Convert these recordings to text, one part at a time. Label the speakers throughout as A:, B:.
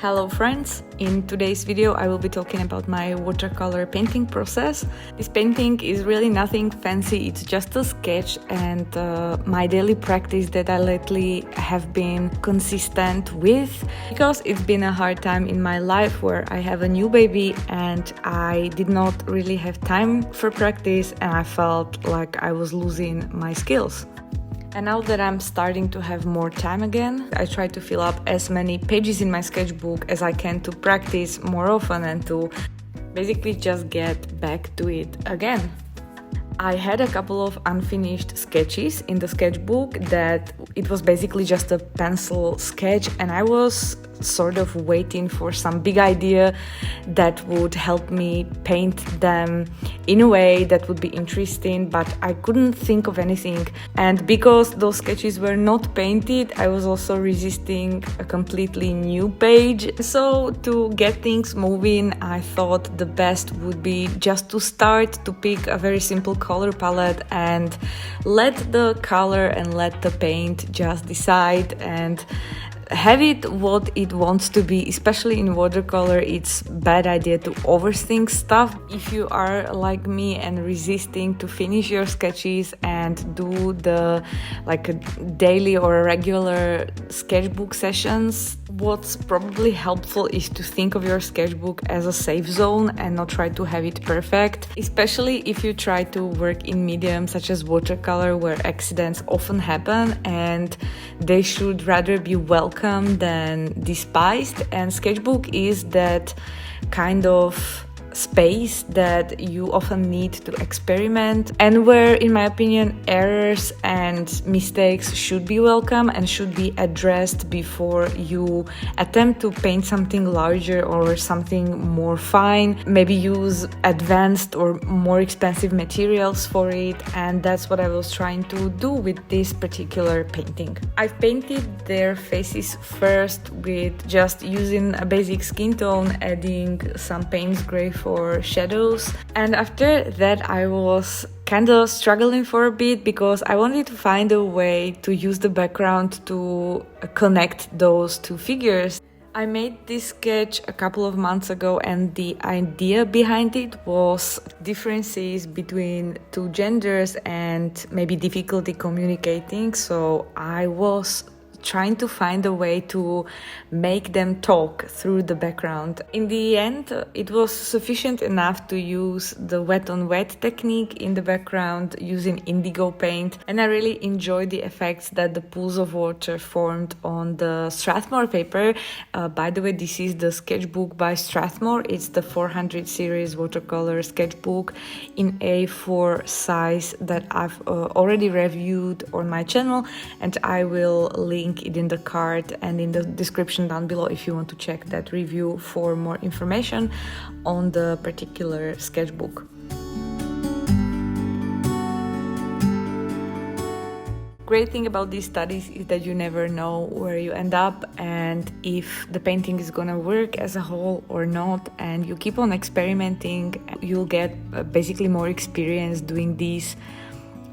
A: Hello friends! In today's video I will be talking about my watercolor painting process. This painting is really nothing fancy, it's just a sketch and my daily practice that I lately have been consistent with because it's been a hard time in my life where I have a new baby and I did not really have time for practice and I felt like I was losing my skills. And now that I'm starting to have more time again, I try to fill up as many pages in my sketchbook as I can to practice more often and to basically just get back to it again. I had a couple of unfinished sketches in the sketchbook that it was basically just a pencil sketch and I was sort of waiting for some big idea that would help me paint them in a way that would be interesting, but I couldn't think of anything. And because those sketches were not painted, I was also resisting a completely new page. So to get things moving, I thought the best would be just to start to pick a very simple color palette and let the color and let the paint just decide and have it what it wants to be. Especially in watercolor, it's bad idea to overthink stuff. If you are like me and resisting to finish your sketches and do the like a daily or regular sketchbook sessions, what's probably helpful is to think of your sketchbook as a safe zone and not try to have it perfect, especially if you try to work in mediums such as watercolor where accidents often happen and they should rather be welcomed than despised. And sketchbook is that kind of space that you often need to experiment and where, in my opinion, errors and mistakes should be welcome and should be addressed before you attempt to paint something larger or something more fine. Maybe use advanced or more expensive materials for it, and that's what I was trying to do with this particular painting. I've painted their faces first with just using a basic skin tone, adding some Payne's Gray for shadows, and after that I was kind of struggling for a bit because I wanted to find a way to use the background to connect those two figures. I made this sketch a couple of months ago and the idea behind it was differences between two genders and maybe difficulty communicating, so I was trying to find a way to make them talk through the background. In the end, it was sufficient enough to use the wet on wet technique in the background using indigo paint, and I really enjoyed the effects that the pools of water formed on the Strathmore paper. By the way, this is the sketchbook by Strathmore. It's the 400 series watercolor sketchbook in A4 size that I've already reviewed on my channel, and I will link it in the card and in the description down below if you want to check that review for more information on the particular sketchbook. Great thing about these studies is that you never know where you end up and if the painting is gonna work as a whole or not, and you keep on experimenting. You'll get basically more experience doing these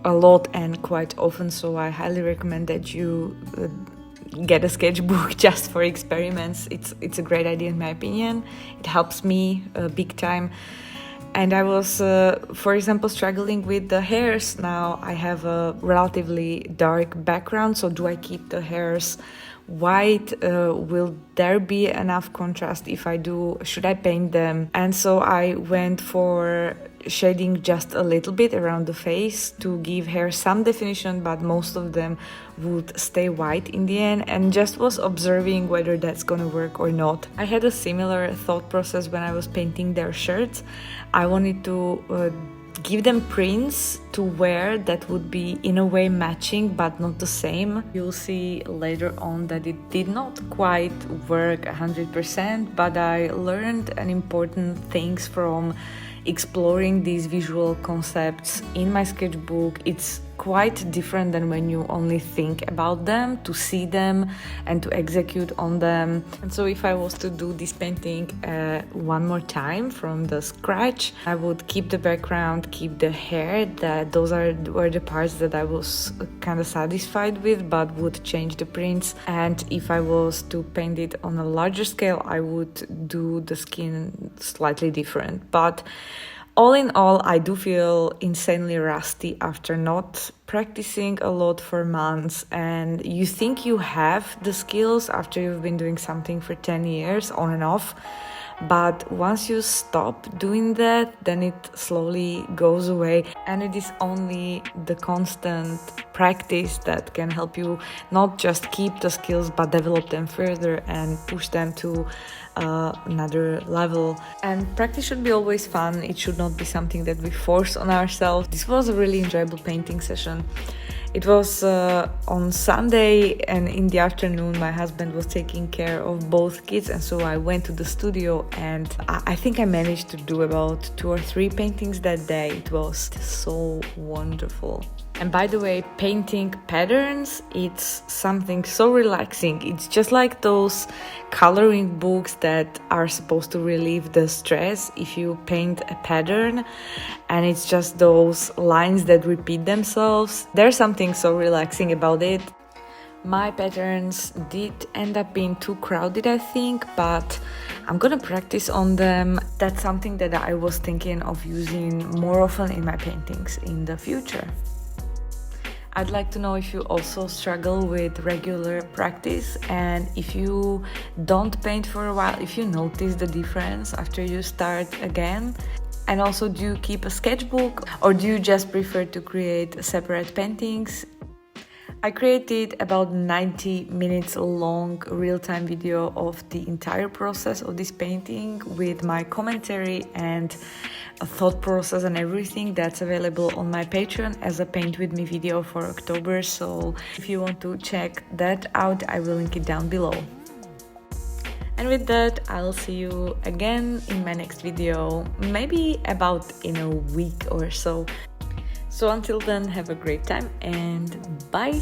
A: a lot and quite often, so I highly recommend that you get a sketchbook just for experiments. It's a great idea in my opinion. It helps me big time. And I was, for example, struggling with the hairs. Now I have a relatively dark background, so do I keep the hairs white? Will there be enough contrast if I do? Should I paint them? And so I went for shading just a little bit around the face to give hair some definition, but most of them would stay white in the end, and just was observing whether that's gonna work or not. I had a similar thought process when I was painting their shirts. I wanted to give them prints to wear that would be in a way matching but not the same. You'll see later on that it did not quite work 100%, but I learned an important things from exploring these visual concepts in my sketchbook. It's quite different than when you only think about them, to see them and to execute on them. And so if I was to do this painting one more time from the scratch, I would keep the background, keep the hair, those were the parts that I was kind of satisfied with, but would change the prints. And if I was to paint it on a larger scale, I would do the skin slightly different. But all in all, I do feel insanely rusty after not practicing a lot for months. And you think you have the skills after you've been doing something for 10 years on and off. But once you stop doing that, then it slowly goes away. And it is only the constant practice that can help you not just keep the skills, but develop them further and push them to another level. And practice should be always fun. It should not be something that we force on ourselves. This was a really enjoyable painting session. It was on Sunday, and in the afternoon my husband was taking care of both kids, and so I went to the studio, and I think I managed to do about 2 or 3 paintings that day. It was so wonderful. And by the way, painting patterns, it's something so relaxing. It's just like those coloring books that are supposed to relieve the stress if you paint a pattern, and it's just those lines that repeat themselves. There's something so relaxing about it. My patterns did end up being too crowded, I think, but I'm gonna practice on them. That's something that I was thinking of using more often in my paintings in the future. I'd like to know if you also struggle with regular practice, and if you don't paint for a while, if you notice the difference after you start again. And also, do you keep a sketchbook, or do you just prefer to create separate paintings? I created about 90 minutes long real-time video of the entire process of this painting with my commentary and a thought process and everything. That's available on my Patreon as a Paint With Me video for October. So if you want to check that out, I will link it down below. And with that, I'll see you again in my next video, maybe about in a week or so. So until then, have a great time and bye!